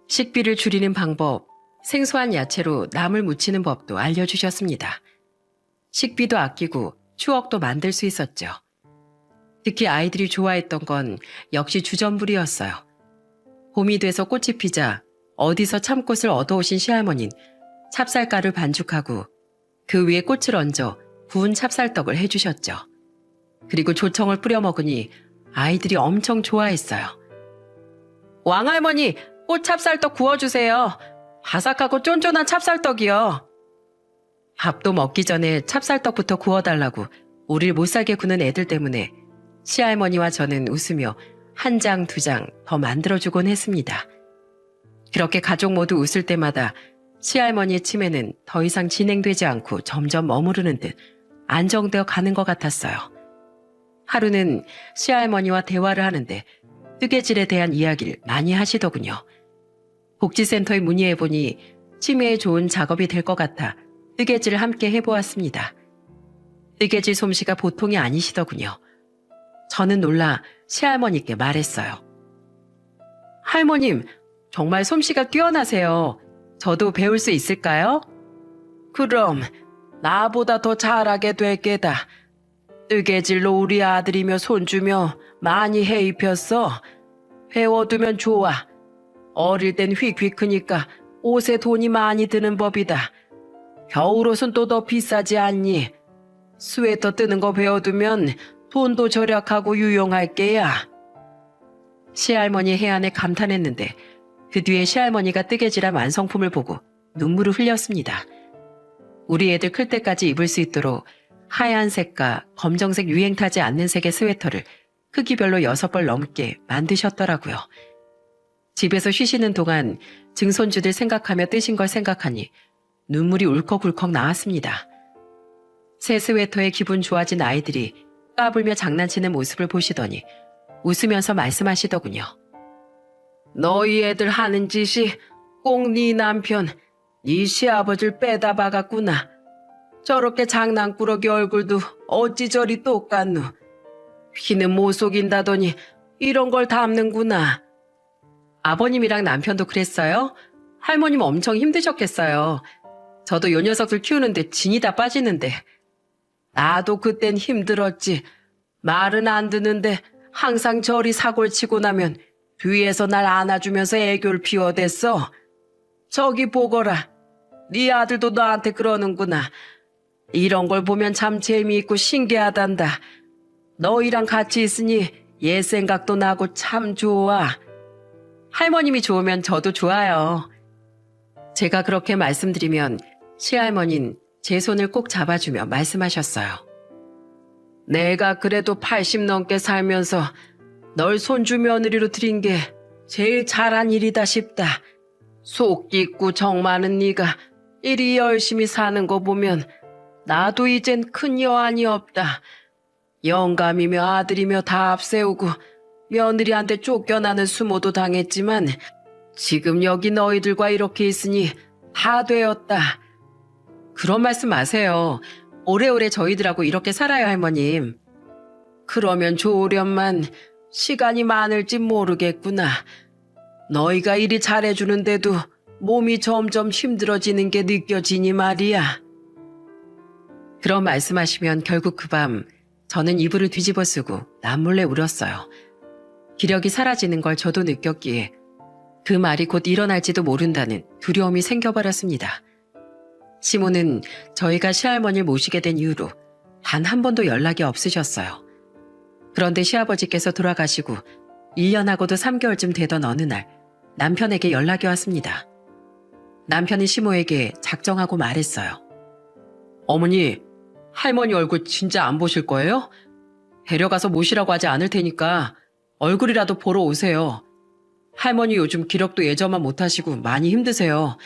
식비를 줄이는 방법, 생소한 야채로 나물 무치는 법도 알려주셨습니다. 식비도 아끼고 추억도 만들 수 있었죠. 특히 아이들이 좋아했던 건 역시 주전부리였어요. 봄이 돼서 꽃이 피자 어디서 참꽃을 얻어오신 시할머니는 찹쌀가루 반죽하고 그 위에 꽃을 얹어 구운 찹쌀떡을 해주셨죠. 그리고 조청을 뿌려 먹으니 아이들이 엄청 좋아했어요. 왕할머니, 꽃 찹쌀떡 구워주세요. 바삭하고 쫀쫀한 찹쌀떡이요. 밥도 먹기 전에 찹쌀떡부터 구워달라고 우릴 못살게 구는 애들 때문에 시할머니와 저는 웃으며 한 장, 두 장 더 만들어주곤 했습니다. 그렇게 가족 모두 웃을 때마다 시할머니의 치매는 더 이상 진행되지 않고 점점 머무르는 듯 안정되어 가는 것 같았어요. 하루는 시할머니와 대화를 하는데 뜨개질에 대한 이야기를 많이 하시더군요. 복지센터에 문의해보니 치매에 좋은 작업이 될 것 같아 뜨개질을 함께 해보았습니다. 뜨개질 솜씨가 보통이 아니시더군요. 저는 놀라 시할머니께 말했어요. 할머님, 정말 솜씨가 뛰어나세요. 저도 배울 수 있을까요? 그럼 나보다 더 잘하게 될 게다. 뜨개질로 우리 아들이며 손주며 많이 해 입혔어. 배워두면 좋아. 어릴 땐 휙휙 크니까 옷에 돈이 많이 드는 법이다. 겨울옷은 또 더 비싸지 않니? 스웨터 뜨는 거 배워두면 돈도 절약하고 유용할 게야. 시할머니 해안에 감탄했는데 그 뒤에 시할머니가 뜨개질한 완성품을 보고 눈물을 흘렸습니다. 우리 애들 클 때까지 입을 수 있도록 하얀색과 검정색 유행 타지 않는 색의 스웨터를 크기별로 6벌 넘게 만드셨더라고요. 집에서 쉬시는 동안 증손주들 생각하며 뜨신 걸 생각하니 눈물이 울컥울컥 나왔습니다. 새 스웨터에 기분 좋아진 아이들이 까불며 장난치는 모습을 보시더니 웃으면서 말씀하시더군요. 너희 애들 하는 짓이 꼭 네 남편, 네 시아버지를 빼다 박았구나. 저렇게 장난꾸러기 얼굴도 어찌 저리 똑같노. 피는 못 속인다더니 이런 걸 담는구나. 아버님이랑 남편도 그랬어요? 할머님 엄청 힘드셨겠어요. 저도 요 녀석들 키우는데 진이 다 빠지는데. 나도 그땐 힘들었지. 말은 안 듣는데 항상 저리 사골치고 나면 뒤에서 날 안아주면서 애교를 피워댔어. 저기 보거라. 네 아들도 너한테 그러는구나. 이런 걸 보면 참 재미있고 신기하단다. 너희랑 같이 있으니 옛 생각도 나고 참 좋아. 할머님이 좋으면 저도 좋아요. 제가 그렇게 말씀드리면 시할머니는 제 손을 꼭 잡아주며 말씀하셨어요. 내가 그래도 80 넘게 살면서 널 손주 며느리로 들인 게 제일 잘한 일이다 싶다. 속 깊고 정 많은 네가 이리 열심히 사는 거 보면 나도 이젠 큰 여한이 없다. 영감이며 아들이며 다 앞세우고 며느리한테 쫓겨나는 수모도 당했지만 지금 여기 너희들과 이렇게 있으니 다 되었다. 그런 말씀 마세요. 오래오래 저희들하고 이렇게 살아요, 할머님. 그러면 좋으련만 시간이 많을지 모르겠구나. 너희가 이리 잘해주는데도 몸이 점점 힘들어지는 게 느껴지니 말이야. 그런 말씀하시면 결국 그 밤 저는 이불을 뒤집어 쓰고 남몰래 울었어요. 기력이 사라지는 걸 저도 느꼈기에 그 말이 곧 일어날지도 모른다는 두려움이 생겨버렸습니다. 시모는 저희가 시할머니를 모시게 된 이후로 단 한 번도 연락이 없으셨어요. 그런데 시아버지께서 돌아가시고 1년하고도 3개월쯤 되던 어느 날 남편에게 연락이 왔습니다. 남편이 시모에게 작정하고 말했어요. 어머니, 할머니 얼굴 진짜 안 보실 거예요? 데려가서 모시라고 하지 않을 테니까 얼굴이라도 보러 오세요. 할머니 요즘 기력도 예전만 못하시고 많이 힘드세요.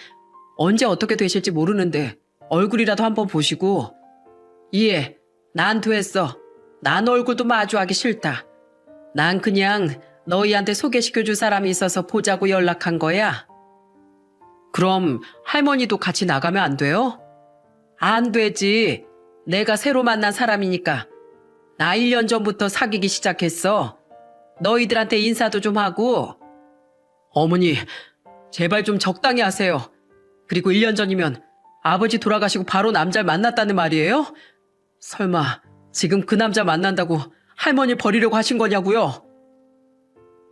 언제 어떻게 되실지 모르는데 얼굴이라도 한번 보시고. 예, 난 됐어. 난 얼굴도 마주하기 싫다. 난 그냥 너희한테 소개시켜줄 사람이 있어서 보자고 연락한 거야. 그럼 할머니도 같이 나가면 안 돼요? 안 되지. 내가 새로 만난 사람이니까. 나 1년 전부터 사귀기 시작했어. 너희들한테 인사도 좀 하고. 어머니, 제발 좀 적당히 하세요. 그리고 1년 전이면 아버지 돌아가시고 바로 남자를 만났다는 말이에요? 설마 지금 그 남자 만난다고 할머니 버리려고 하신 거냐고요?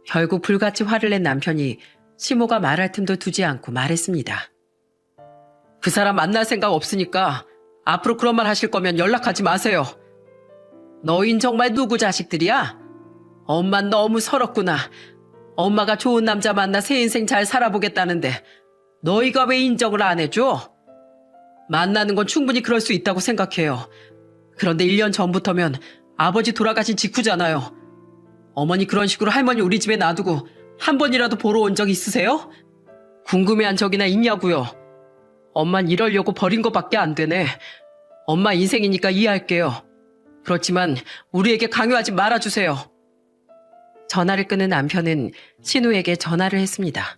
결국 불같이 화를 낸 남편이 시모가 말할 틈도 두지 않고 말했습니다. 그 사람 만날 생각 없으니까 앞으로 그런 말 하실 거면 연락하지 마세요. 너흰 정말 누구 자식들이야? 엄만 너무 서럽구나. 엄마가 좋은 남자 만나 새 인생 잘 살아보겠다는데 너희가 왜 인정을 안 해줘? 만나는 건 충분히 그럴 수 있다고 생각해요. 그런데 1년 전부터면 아버지 돌아가신 직후잖아요. 어머니 그런 식으로 할머니 우리 집에 놔두고 한 번이라도 보러 온 적 있으세요? 궁금해한 적이나 있냐고요. 엄만 이러려고 버린 것밖에 안 되네. 엄마 인생이니까 이해할게요. 그렇지만 우리에게 강요하지 말아주세요. 전화를 끊은 남편은 신우에게 전화를 했습니다.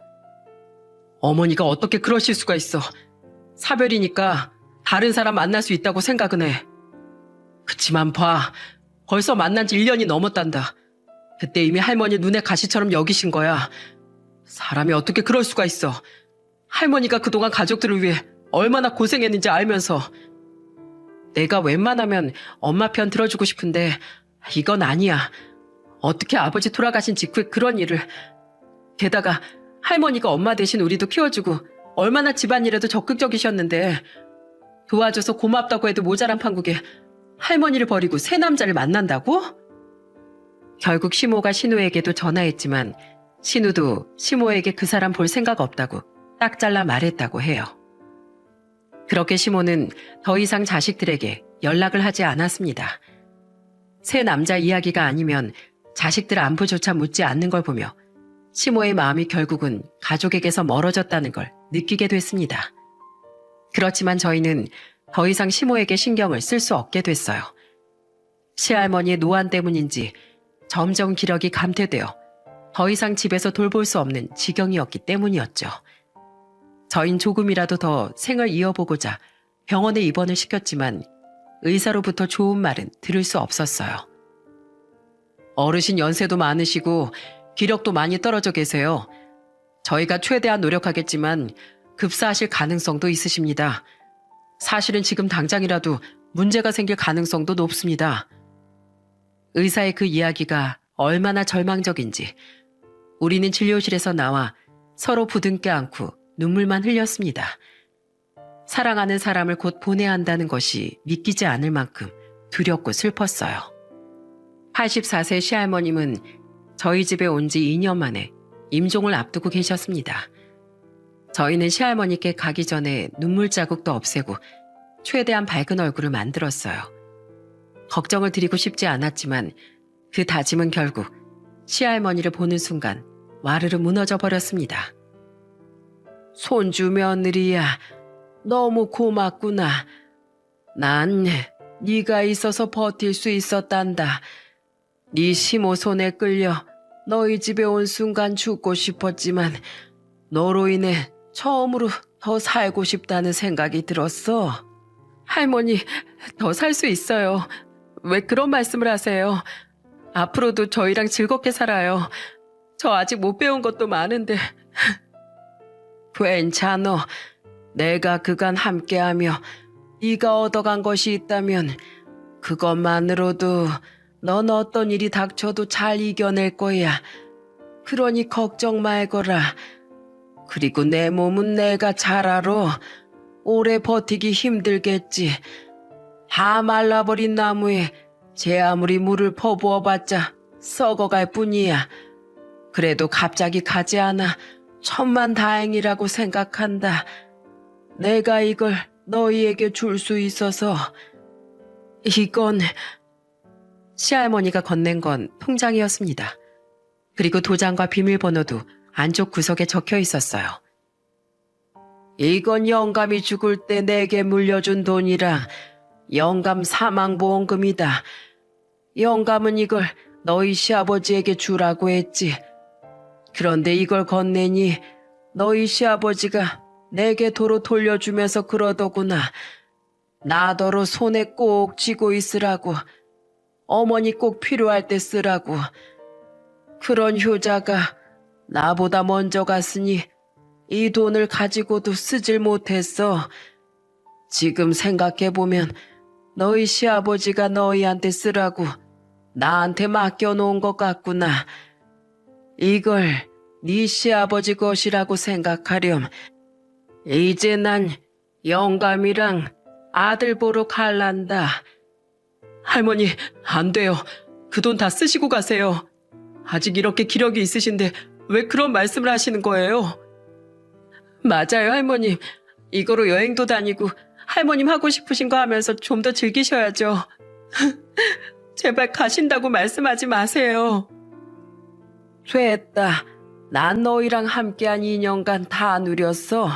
어머니가 어떻게 그러실 수가 있어. 사별이니까 다른 사람 만날 수 있다고 생각은 해. 그치만 봐. 벌써 만난 지 1년이 넘었단다. 그때 이미 할머니 눈에 가시처럼 여기신 거야. 사람이 어떻게 그럴 수가 있어. 할머니가 그동안 가족들을 위해 얼마나 고생했는지 알면서. 내가 웬만하면 엄마 편 들어주고 싶은데 이건 아니야. 어떻게 아버지 돌아가신 직후에 그런 일을. 게다가 할머니가 엄마 대신 우리도 키워주고 얼마나 집안일에도 적극적이셨는데 도와줘서 고맙다고 해도 모자란 판국에 할머니를 버리고 새 남자를 만난다고? 결국 시모가 신우에게도 전화했지만 신우도 시모에게 그 사람 볼 생각 없다고 딱 잘라 말했다고 해요. 그렇게 시모는 더 이상 자식들에게 연락을 하지 않았습니다. 새 남자 이야기가 아니면 자식들 안부조차 묻지 않는 걸 보며 시모의 마음이 결국은 가족에게서 멀어졌다는 걸 느끼게 됐습니다. 그렇지만 저희는 더 이상 시모에게 신경을 쓸 수 없게 됐어요. 시할머니의 노안 때문인지 점점 기력이 감퇴되어 더 이상 집에서 돌볼 수 없는 지경이었기 때문이었죠. 저흰 조금이라도 더 생을 이어보고자 병원에 입원을 시켰지만 의사로부터 좋은 말은 들을 수 없었어요. 어르신 연세도 많으시고 기력도 많이 떨어져 계세요. 저희가 최대한 노력하겠지만 급사하실 가능성도 있으십니다. 사실은 지금 당장이라도 문제가 생길 가능성도 높습니다. 의사의 그 이야기가 얼마나 절망적인지 우리는 진료실에서 나와 서로 부둥켜 안고 눈물만 흘렸습니다. 사랑하는 사람을 곧 보내야 한다는 것이 믿기지 않을 만큼 두렵고 슬펐어요. 84세 시할머님은 저희 집에 온 지 2년 만에 임종을 앞두고 계셨습니다. 저희는 시할머니께 가기 전에 눈물 자국도 없애고 최대한 밝은 얼굴을 만들었어요. 걱정을 드리고 싶지 않았지만 그 다짐은 결국 시할머니를 보는 순간 와르르 무너져 버렸습니다. 손주 며느리야, 너무 고맙구나. 난 네가 있어서 버틸 수 있었단다. 네 시모 손에 끌려 너희 집에 온 순간 죽고 싶었지만 너로 인해 처음으로 더 살고 싶다는 생각이 들었어. 할머니, 더 살 수 있어요. 왜 그런 말씀을 하세요? 앞으로도 저희랑 즐겁게 살아요. 저 아직 못 배운 것도 많은데. 괜찮어. 내가 그간 함께하며 네가 얻어간 것이 있다면 그것만으로도 넌 어떤 일이 닥쳐도 잘 이겨낼 거야. 그러니 걱정 말거라. 그리고 내 몸은 내가 잘 알아. 오래 버티기 힘들겠지. 다 말라버린 나무에 제 아무리 물을 퍼부어봤자 썩어갈 뿐이야. 그래도 갑자기 가지 않아 천만다행이라고 생각한다. 내가 이걸 너희에게 줄 수 있어서. 이건 시할머니가 건넨 건 통장이었습니다. 그리고 도장과 비밀번호도 안쪽 구석에 적혀 있었어요. 이건 영감이 죽을 때 내게 물려준 돈이라 영감 사망보험금이다. 영감은 이걸 너희 시아버지에게 주라고 했지. 그런데 이걸 건네니 너희 시아버지가 내게 도로 돌려주면서 그러더구나. 나더러 손에 꼭 쥐고 있으라고. 어머니 꼭 필요할 때 쓰라고. 그런 효자가 나보다 먼저 갔으니 이 돈을 가지고도 쓰질 못했어. 지금 생각해보면 너희 시아버지가 너희한테 쓰라고 나한테 맡겨놓은 것 같구나. 이걸 네 시아버지 것이라고 생각하렴. 이제 난 영감이랑 아들 보러 갈란다. 할머니, 안 돼요. 그 돈 다 쓰시고 가세요. 아직 이렇게 기력이 있으신데 왜 그런 말씀을 하시는 거예요? 맞아요, 할머님. 이거로 여행도 다니고 할머님 하고 싶으신 거 하면서 좀 더 즐기셔야죠. 제발 가신다고 말씀하지 마세요. 됐다. 난 너희랑 함께한 2년간 다 누렸어.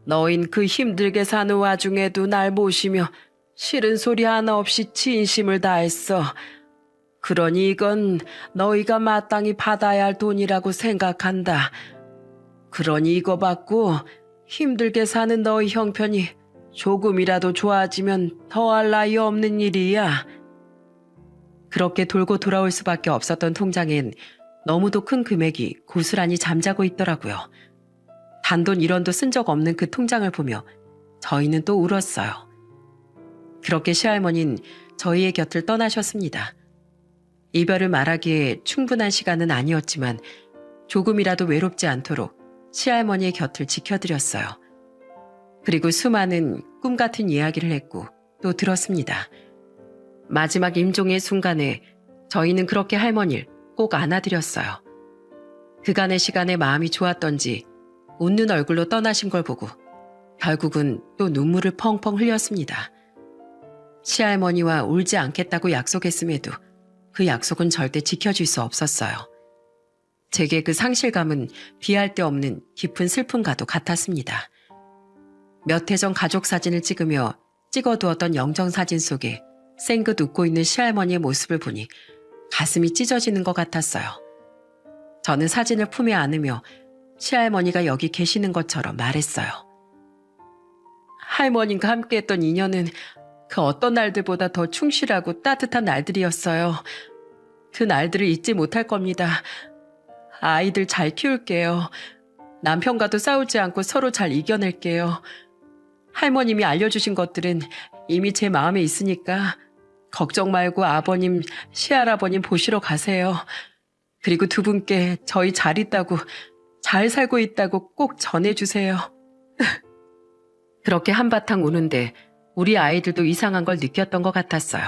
너흰 그 힘들게 사는 와중에도 날 모시며 싫은 소리 하나 없이 진심을 다했어. 그러니 이건 너희가 마땅히 받아야 할 돈이라고 생각한다. 그러니 이거 받고 힘들게 사는 너희 형편이 조금이라도 좋아지면 더할 나위 없는 일이야. 그렇게 돌고 돌아올 수밖에 없었던 통장엔 너무도 큰 금액이 고스란히 잠자고 있더라고요. 단돈 1원도 쓴 적 없는 그 통장을 보며 저희는 또 울었어요. 그렇게 시할머니는 저희의 곁을 떠나셨습니다. 이별을 말하기에 충분한 시간은 아니었지만 조금이라도 외롭지 않도록 시할머니의 곁을 지켜드렸어요. 그리고 수많은 꿈 같은 이야기를 했고 또 들었습니다. 마지막 임종의 순간에 저희는 그렇게 할머니를 꼭 안아드렸어요. 그간의 시간에 마음이 좋았던지 웃는 얼굴로 떠나신 걸 보고 결국은 또 눈물을 펑펑 흘렸습니다. 시할머니와 울지 않겠다고 약속했음에도 그 약속은 절대 지켜질 수 없었어요. 제게 그 상실감은 비할 데 없는 깊은 슬픔과도 같았습니다. 몇 해 전 가족 사진을 찍으며 찍어두었던 영정사진 속에 쌩긋 웃고 있는 시할머니의 모습을 보니 가슴이 찢어지는 것 같았어요. 저는 사진을 품에 안으며 시할머니가 여기 계시는 것처럼 말했어요. 할머님과 함께했던 인연은 그 어떤 날들보다 더 충실하고 따뜻한 날들이었어요. 그 날들을 잊지 못할 겁니다. 아이들 잘 키울게요. 남편과도 싸우지 않고 서로 잘 이겨낼게요. 할머님이 알려주신 것들은 이미 제 마음에 있으니까 걱정 말고 아버님, 시할아버님 보시러 가세요. 그리고 두 분께 저희 잘 있다고, 잘 살고 있다고 꼭 전해주세요. 그렇게 한바탕 우는데 우리 아이들도 이상한 걸 느꼈던 것 같았어요.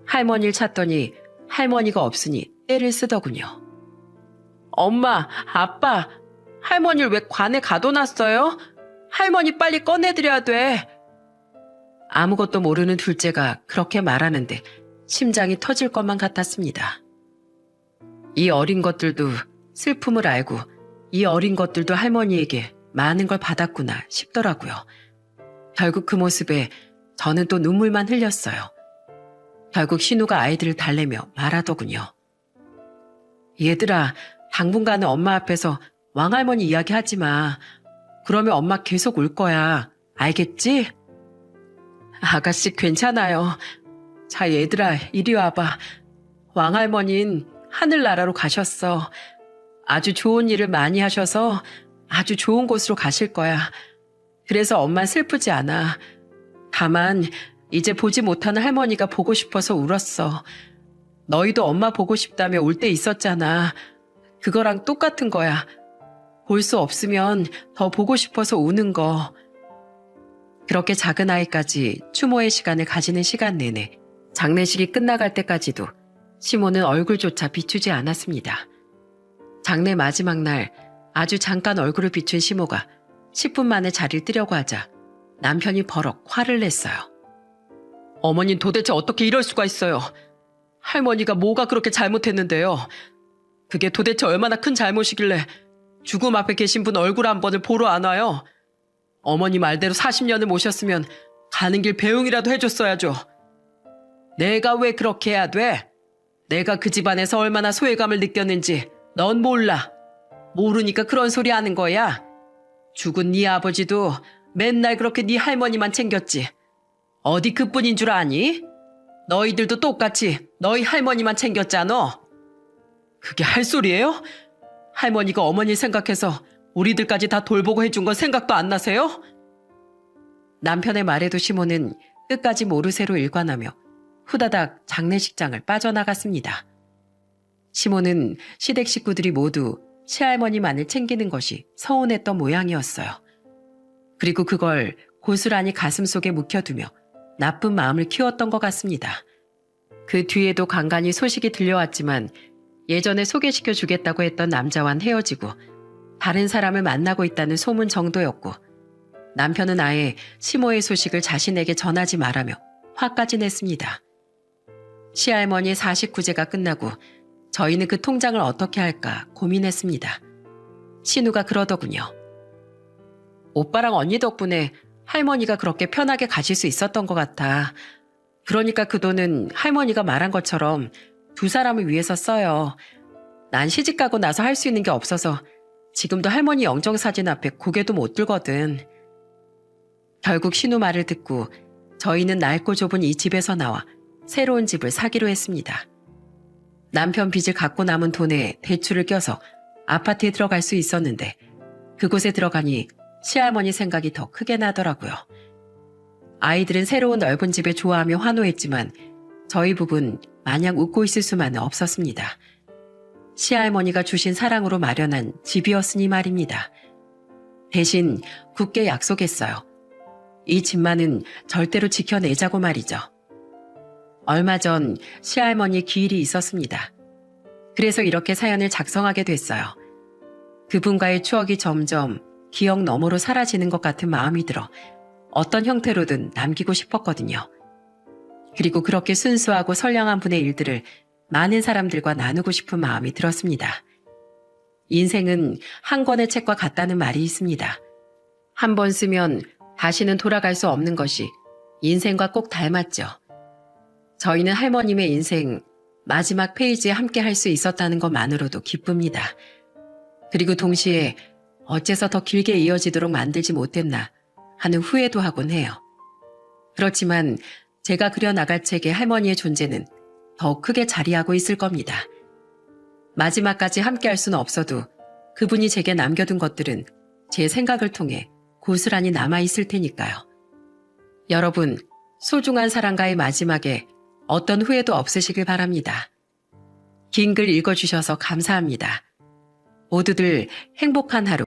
할머니를 찾더니 할머니가 없으니 떼를 쓰더군요. 엄마, 아빠, 할머니를 왜 관에 가둬놨어요? 할머니 빨리 꺼내드려야 돼. 아무것도 모르는 둘째가 그렇게 말하는데 심장이 터질 것만 같았습니다. 이 어린 것들도 슬픔을 알고 이 어린 것들도 할머니에게 많은 걸 받았구나 싶더라고요. 결국 그 모습에 저는 또 눈물만 흘렸어요. 결국 신우가 아이들을 달래며 말하더군요. 얘들아, 당분간은 엄마 앞에서 왕할머니 이야기하지 마. 그러면 엄마 계속 울 거야. 알겠지? 아가씨 괜찮아요. 자, 얘들아, 이리 와봐. 왕할머니는 하늘나라로 가셨어. 아주 좋은 일을 많이 하셔서 아주 좋은 곳으로 가실 거야. 그래서 엄만 슬프지 않아. 다만 이제 보지 못하는 할머니가 보고 싶어서 울었어. 너희도 엄마 보고 싶다며 울 때 있었잖아. 그거랑 똑같은 거야. 볼 수 없으면 더 보고 싶어서 우는 거. 그렇게 작은 아이까지 추모의 시간을 가지는 시간 내내 장례식이 끝나갈 때까지도 시모는 얼굴조차 비추지 않았습니다. 장례 마지막 날 아주 잠깐 얼굴을 비춘 시모가 10분 만에 자리를 뜨려고 하자 남편이 버럭 화를 냈어요. 어머님 도대체 어떻게 이럴 수가 있어요? 할머니가 뭐가 그렇게 잘못했는데요? 그게 도대체 얼마나 큰 잘못이길래 죽음 앞에 계신 분 얼굴 한 번을 보러 안 와요? 어머니 말대로 40년을 모셨으면 가는 길 배웅이라도 해줬어야죠. 내가 왜 그렇게 해야 돼? 내가 그 집안에서 얼마나 소외감을 느꼈는지 넌 몰라. 모르니까 그런 소리 하는 거야. 죽은 네 아버지도 맨날 그렇게 네 할머니만 챙겼지. 어디 그뿐인 줄 아니? 너희들도 똑같이 너희 할머니만 챙겼잖아. 그게 할 소리예요? 할머니가 어머니 생각해서 우리들까지 다 돌보고 해준 건 생각도 안 나세요? 남편의 말에도 시모는 끝까지 모르쇠로 일관하며 후다닥 장례식장을 빠져나갔습니다. 시모는 시댁 식구들이 모두 시할머니만을 챙기는 것이 서운했던 모양이었어요. 그리고 그걸 고스란히 가슴속에 묵혀두며 나쁜 마음을 키웠던 것 같습니다. 그 뒤에도 간간히 소식이 들려왔지만 예전에 소개시켜 주겠다고 했던 남자와는 헤어지고 다른 사람을 만나고 있다는 소문 정도였고 남편은 아예 시모의 소식을 자신에게 전하지 말라며 화까지 냈습니다. 시할머니의 49제가 끝나고 저희는 그 통장을 어떻게 할까 고민했습니다. 신우가 그러더군요. 오빠랑 언니 덕분에 할머니가 그렇게 편하게 가실 수 있었던 것 같아. 그러니까 그 돈은 할머니가 말한 것처럼 두 사람을 위해서 써요. 난 시집가고 나서 할 수 있는 게 없어서 지금도 할머니 영정사진 앞에 고개도 못 들거든. 결국 신우 말을 듣고 저희는 낡고 좁은 이 집에서 나와 새로운 집을 사기로 했습니다. 남편 빚을 갚고 남은 돈에 대출을 껴서 아파트에 들어갈 수 있었는데 그곳에 들어가니 시할머니 생각이 더 크게 나더라고요. 아이들은 새로운 넓은 집에 좋아하며 환호했지만 저희 부부는 마냥 웃고 있을 수만은 없었습니다. 시할머니가 주신 사랑으로 마련한 집이었으니 말입니다. 대신 굳게 약속했어요. 이 집만은 절대로 지켜내자고 말이죠. 얼마 전 시할머니 기일이 있었습니다. 그래서 이렇게 사연을 작성하게 됐어요. 그분과의 추억이 점점 기억 너머로 사라지는 것 같은 마음이 들어 어떤 형태로든 남기고 싶었거든요. 그리고 그렇게 순수하고 선량한 분의 일들을 많은 사람들과 나누고 싶은 마음이 들었습니다. 인생은 한 권의 책과 같다는 말이 있습니다. 한 번 쓰면 다시는 돌아갈 수 없는 것이 인생과 꼭 닮았죠. 저희는 할머님의 인생 마지막 페이지에 함께 할 수 있었다는 것만으로도 기쁩니다. 그리고 동시에 어째서 더 길게 이어지도록 만들지 못했나 하는 후회도 하곤 해요. 그렇지만 제가 그려나갈 책의 할머니의 존재는 더 크게 자리하고 있을 겁니다. 마지막까지 함께 할 수는 없어도 그분이 제게 남겨둔 것들은 제 생각을 통해 고스란히 남아있을 테니까요. 여러분, 소중한 사람과의 마지막에 어떤 후회도 없으시길 바랍니다. 긴 글 읽어주셔서 감사합니다. 모두들 행복한 하루